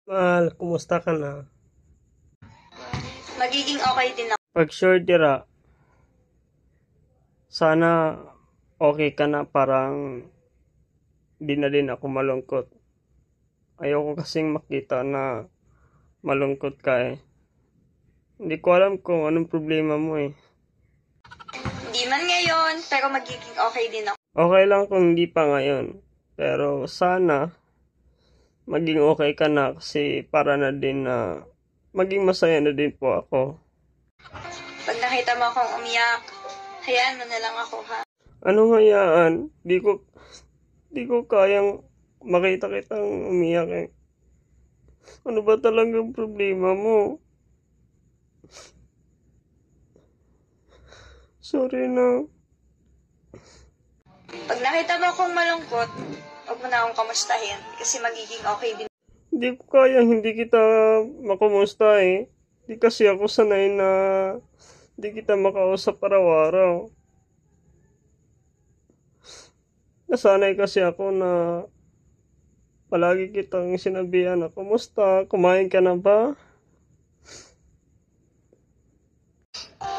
Mahal, kumusta ka na? Magiging okay din ako. Pag sure tira, sana okay ka na, parang di na din ako malungkot. Ayoko kasing makita na malungkot ka eh. Hindi ko alam kung anong problema mo eh. Hindi man ngayon, pero magiging okay din ako. Okay lang kung hindi pa ngayon. Pero sana maging okay ka na kasi para na din na maging masaya na din po ako. Pag nakita mo akong umiyak, hayaan mo na lang ako, ha? Anong hayaan? Di ko kayang makita kitang umiyak eh. Ano ba talagang problema mo? Sorry na. Pag nakita mo akong malungkot, huwag mo na akong kamustahin kasi magiging okay din. Hindi ko kaya hindi kita makumusta eh. Di kasi ako sanay na di kita makausap araw-araw. Nasanay kasi ako na palagi kitang sinabihan na, kumusta? Kumain ka na ba?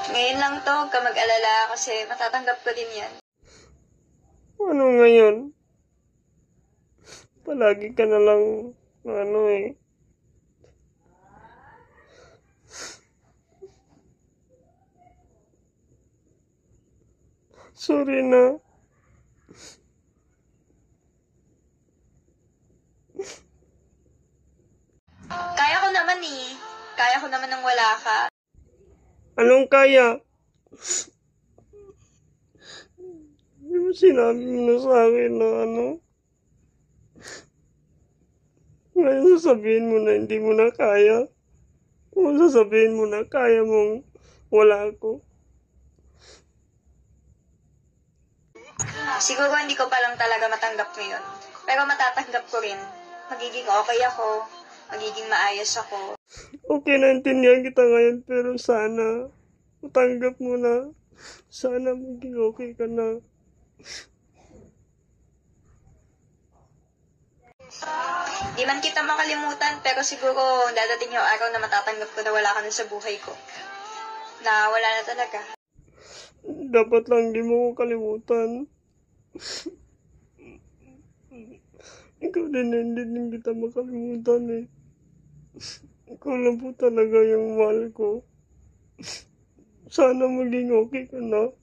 Ngayon lang to, huwag ka mag-alala kasi matatanggap ko din yan. Ano ngayon? Palagi ka na lang, eh. Sorry na. Kaya ko naman eh. Kaya ko naman nang wala ka. Anong kaya? Di ba sinabi mo na sa akin na ngayon sasabihin mo na hindi mo na kaya? O sasabihin mo na kaya mong wala ako? Siguro hindi ko pa lang talaga matanggap ngayon. Pero matatanggap ko rin. Magiging okay ako. Magiging maayos ako. Okay, naintindihan kita ngayon, pero sana matanggap mo na. Sana maging okay ka na. Di man kita makalimutan, pero siguro dadating yung araw na matatanggap ko na wala ka na sa buhay ko. Na wala na talaga. Dapat lang di mo ko kalimutan. Ikaw din, hindi din kita makalimutan eh. Ikaw lang po talaga yung mahal ko. Sana maging okay ka na.